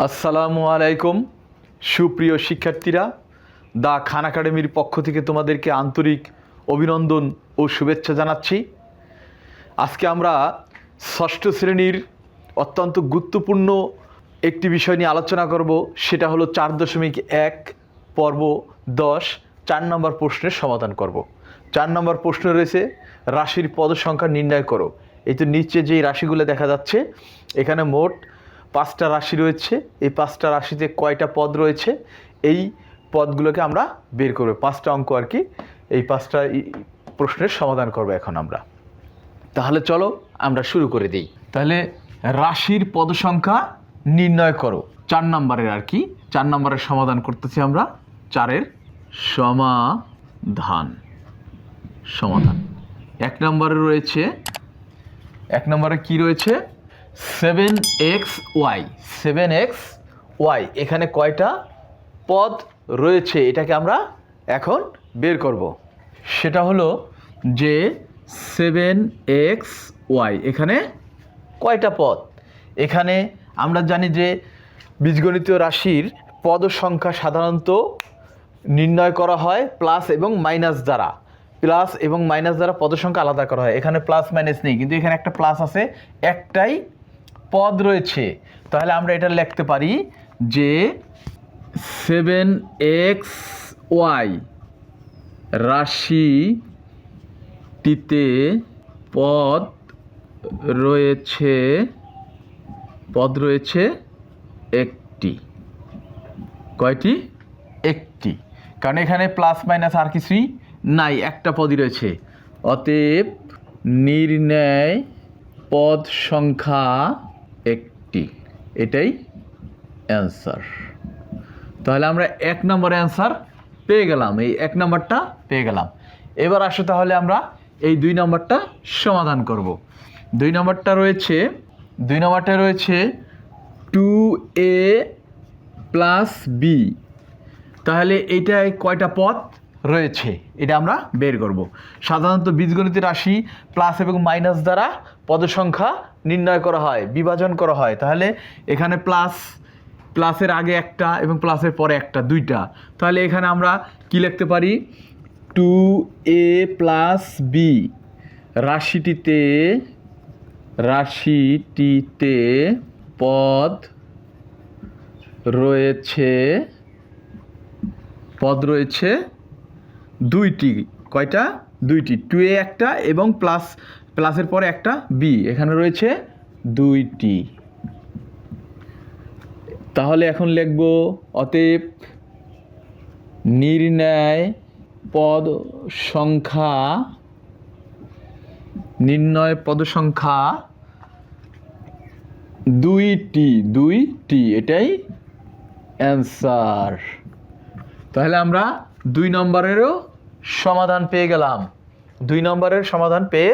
আসসালামু আলাইকুম সুপ্রিয় শিক্ষার্থীরা, দা খান একাডেমির পক্ষ থেকে তোমাদেরকে আন্তরিক অভিনন্দন ও শুভেচ্ছা জানাচ্ছি। আজকে আমরা ষষ্ঠ শ্রেণীর অত্যন্ত গুরুত্বপূর্ণ একটি বিষয় নিয়ে আলোচনা করব, সেটা হলো 4.1 পর্ব 10 4 নম্বর প্রশ্নের সমাধান করব। 4 নম্বর প্রশ্ন রয়েছে রাশির পদ সংখ্যা নির্ণয় করো। এই তো নিচে যেই রাশিগুলো দেখা যাচ্ছে, এখানে মোট 5টা রাশি রয়েছে। এই 5টা রাশিতে কয়টা পদ রয়েছে, এই পদগুলোকে আমরা বের করব। 5টা অঙ্ক আর কি, এই 5টা প্রশ্নের সমাধান করব এখন আমরা। তাহলে চলো আমরা শুরু করে দিই। তাহলে রাশির পদ সংখ্যা নির্ণয় করো, 4 নম্বরের আর কি। 4 নম্বরের সমাধান করতেছি আমরা। 4-এর সমাধান 1 নম্বরে রয়েছে, 1 নম্বরে কি রয়েছে 7xy। 7xy এখানে কয়টা পদ রয়েছে এটাকে আমরা এখন বের করব। সেটা হলো যে 7xy এখানে কয়টা পদ। এখানে আমরা জানি যে বীজগণিতীয় রাশির পদ সংখ্যা সাধারণত নির্ণয় করা হয় প্লাস এবং মাইনাস দ্বারা। প্লাস এবং মাইনাস দ্বারা পদ সংখ্যা আলাদা করা হয়। এখানে প্লাস মাইনাস নেই, কিন্তু এখানে একটা প্লাস আছে, একটাই পদ রয়েছে। তাহলে আমরা এটা লিখতে পারি যে 7xy রাশিটিতে পদ রয়েছে একটি। কয়টি? একটি, কারণ এখানে প্লাস মাইনাস আর কিছুই নাই, একটা পদই রয়েছে। অতএব নির্ণয় পদ সংখ্যা একটি, এটাই অ্যান্সার। তাহলে আমরা 1 নম্বর অ্যান্সার পেয়ে গেলাম, এই 1 নম্বরটা পেয়ে গেলাম। এবার আসো তাহলে আমরা এই 2 নম্বরটা সমাধান করব। 2 নম্বরটা রয়েছে 2a প্লাস b। তাহলে এইটায় কয়টা পদ রয়েছে এটা আমরা বের করব। সাধারণত বীজগণিতের রাশি প্লাস এবং মাইনাস দ্বারা পদ সংখ্যা নির্ণয় করা হয়, বিভাজন করা হয়। তাহলে এখানে প্লাসের আগে একটা এবং প্লাসের পরে একটা, 2টা। তাহলে এখানে আমরা কি লিখতে পারি 2a প্লাস b। রাশিটিতে পদ রয়েছে 2টি। কয়টা? 2টি। 2a একটা এবং প্লাসের পরে একটা b, এখানে রয়েছে 2টি। তাহলে এখন লিখব অতএব নির্ণয় পদ সংখ্যা 2টি, এটাই অ্যান্সার। তাহলে আমরা 2 নম্বরেরও সমাধান পেয়ে গেলাম। 2 নম্বরের সমাধান পেয়ে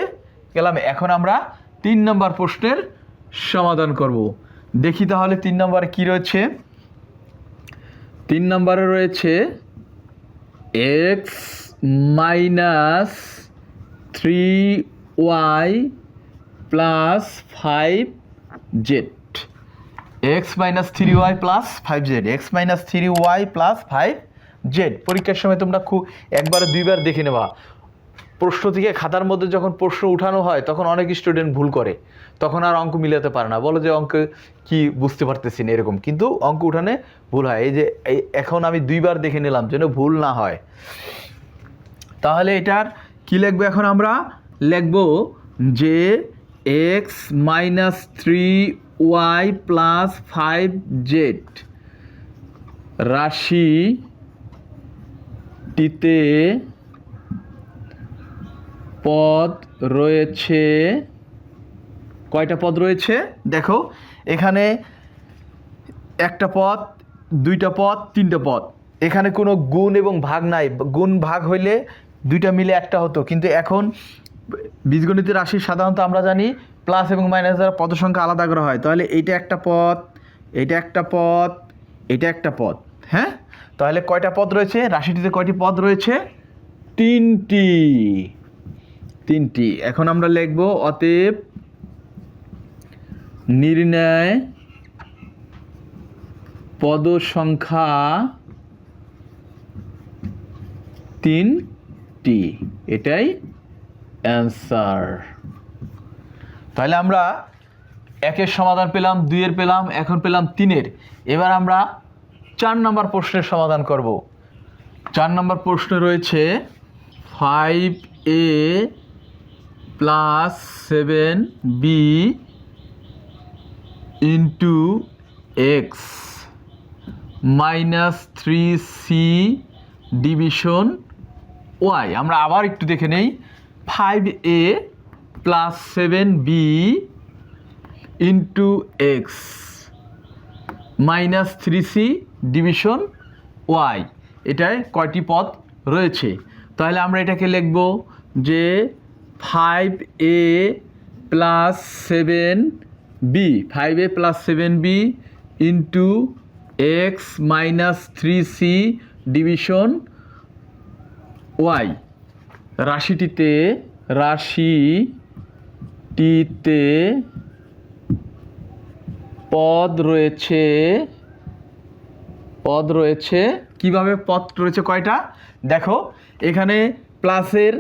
গেলাম। এখন আমরা 3 নম্বর প্রশ্নের সমাধান করব। দেখি তাহলে 3 নম্বরে কি রয়েছে। 3 নম্বরে রয়েছে x minus 3y plus 5z। x minus 3y plus 5z, x minus 3y plus 5z। পরীক্ষার সময় তোমরা খুব 1-2বার দেখে নেবা। প্রশ্ন থেকে খাতার মধ্যে যখন প্রশ্ন উঠানো হয় তখন অনেক স্টুডেন্ট ভুল করে, তখন আর অঙ্ক মিলাতে পারে না, বলে যে অঙ্ক কি বুঝতে পারতেছি না এরকম, কিন্তু অঙ্ক উঠানে ভুল হয়। এই যে এখন আমি 2বার দেখে নিলাম যেন ভুল না হয়। তাহলে এটার কি লিখবো এখন আমরা? লিখব যে x minus 3y plus 5z রাশিটিতে পদ রয়েছে। কয়টা পদ রয়েছে দেখো, এখানে একটা পদ, 2টা পদ, 3টা পদ। এখানে কোনো গুণ এবং ভাগ নাই। গুণ ভাগ হইলে 2টা মিলে একটা হতো, কিন্তু এখন বীজগণিতের রাশি সাধারণত আমরা জানি প্লাস এবং মাইনাস দ্বারা পদ সংখ্যা আলাদা করা হয়। তাহলে এইটা একটা পদ, এটা একটা পদ, এটা একটা পদ। হ্যাঁ, তাহলে কয়টা পদ রয়েছে রাশিটিতে? কয়টি পদ রয়েছে? 3টি। এখন আমরা লিখব অতএব নির্ণয় পদ সংখ্যা 3টি, এটাই অ্যান্সার। তাহলে আমরা 1-এর সমাধান পেলাম, 2-এর পেলাম, এখন পেলাম 3-এর। এবার আমরা 4 নম্বর প্রশ্নের সমাধান করব। 4 নম্বর প্রশ্ন রয়েছে 5a + 7b into x - 3c division y। আমরা আবার একটু দেখে নেই। 5a + 7b into x - 3c division y, এটায় কয়টি পদ রয়েছে? তাহলে আমরা এটাকে লিখব যে 5a + 7b, 5a + 7b into x - 3c division y। রাশিটিতে পদ রয়েছে কিভাবে পদ রয়েছে কয়টা? দেখো এখানে প্লাসের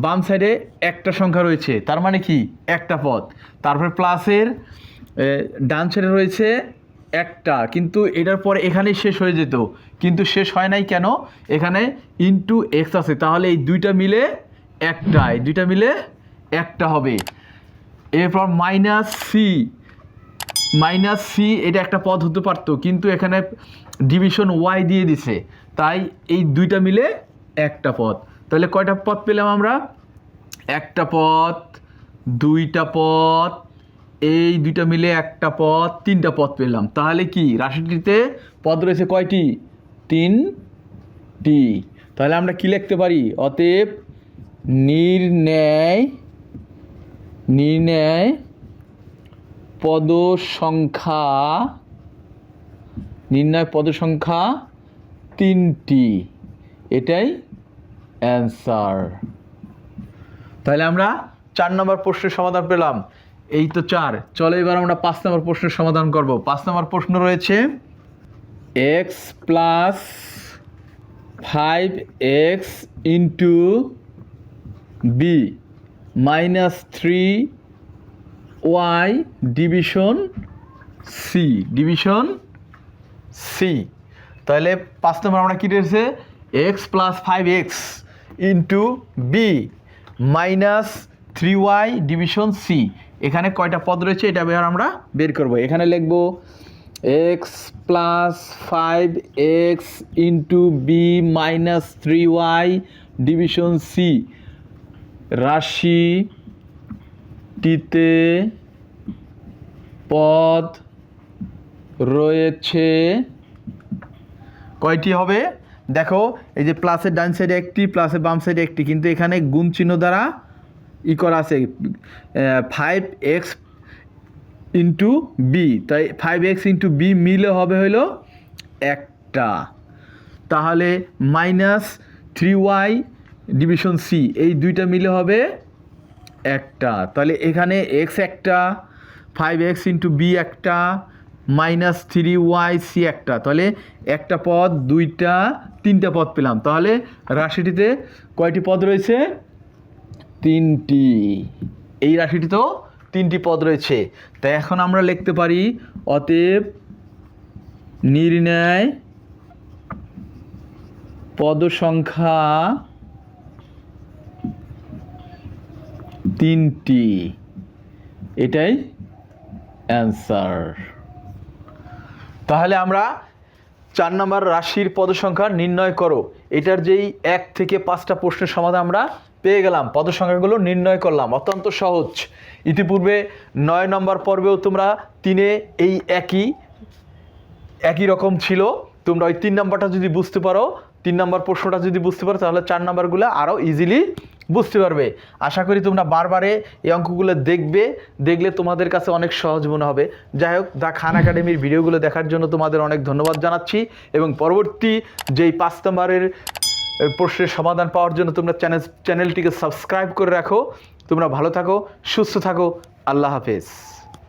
বাম সাইডে একটা সংখ্যা রয়েছে, তার মানে কি একটা পদ। তারপরে প্লাসের ডান সাইডে রয়েছে একটা, কিন্তু এটার পরে এখানেই শেষ হয়ে যেত, কিন্তু শেষ হয় নাই কেন? এখানে ইন্টু এক্স আছে, তাহলে এই দুইটা মিলে একটা হবে। এরপর মাইনাস সি, এটা একটা পদ হতে পারতো, কিন্তু এখানে ডিভিশন ওয়াই দিয়ে দিছে, তাই এই দুইটা মিলে একটা পদ। তাহলে কয়টা পদ পেলাম আমরা? একটা পদ, দুইটা পদ, এই দুইটা মিলে একটা পদ, 3টা পদ পেলাম। তাহলে কি রাশিটিতে পদ রয়েছে কয়টি? 3টি। তাহলে আমরা কি লিখতে পারি? অতএব নির্ণয় পদ সংখ্যা 3টি, এটাই অ্যান্সার। তাহলে আমরা 4 নম্বর প্রশ্নের সমাধান পেলাম। এই তো 4। চলো এবার আমরা 5 নম্বর প্রশ্নের সমাধান করব। 5 নম্বর প্রশ্ন রয়েছে x + 5x into b - 3y division C. তাহলে 5 নম্বর আমরা কী রয়েছে? x + 5x into b - 3y division C. এখানে কয়টা পদ রয়েছে এটা এবার আমরা বের করব। এখানে লিখব x + 5x into b - 3y division C. রাশিটিতে পদ রয়েছে কয়টি হবে? দেখো এই যে প্লাসের ডান সাইডে একটি, প্লাসের বাম সাইডে একটি, কিন্তু এখানে গুণ চিহ্ন দ্বারা করা আছে 5x ইন্টু বি, তাই 5x ইন্টু বি মিলে হবে হলো একটা। তাহলে -3y ডিভিশন সি, এই দুইটা মিলে হবে একটা। তাহলে এখানে x একটা, 5x ইন্টু বি একটা, -3y সি একটা, তাহলে একটা পদ, দুইটা, 3টা পদ পেলাম। তাহলে রাশিটিতে কয়টি পদ রয়েছে? 3টি। এই রাশিটিতেও 3টি পদ রয়েছে। তাই এখন আমরা লিখতে পারি অতএব নির্ণয় পদ সংখ্যা 3টি, এটাই অ্যান্সার। তাহলে আমরা 4 নম্বর রাশির পদ সংখ্যা নির্ণয় করো, এটার যেই 1 থেকে 5টা প্রশ্নের সমাধান আমরা পেয়ে গেলাম, পদ সংখ্যাগুলো নির্ণয় করলাম, অত্যন্ত সহজ। ইতিপূর্বে 9 নম্বর পর্বেও তোমরা 3-এ এই একই রকম ছিল। তোমরা ওই 3 নম্বরটা যদি বুঝতে পারো, 3 নম্বর প্রশ্নটা যদি বুঝতে পারো, তাহলে 4 নম্বরগুলো আরও ইজিলি বুঝতে পারবে। আশা করি তোমরা বারবারে এই অঙ্কগুলো দেখলে তোমাদের কাছে অনেক সহজ মনে হবে। যাই হোক, দ্য খান একাডেমির ভিডিওগুলো দেখার জন্য তোমাদের অনেক ধন্যবাদ জানাচ্ছি, এবং পরবর্তী যেই 5 নম্বরের প্রশ্নের সমাধান পাওয়ার জন্য তোমরা চ্যানেলটিকে সাবস্ক্রাইব করে রাখো। তোমরা ভালো থাকো, সুস্থ থাকো, আল্লাহ হাফেজ।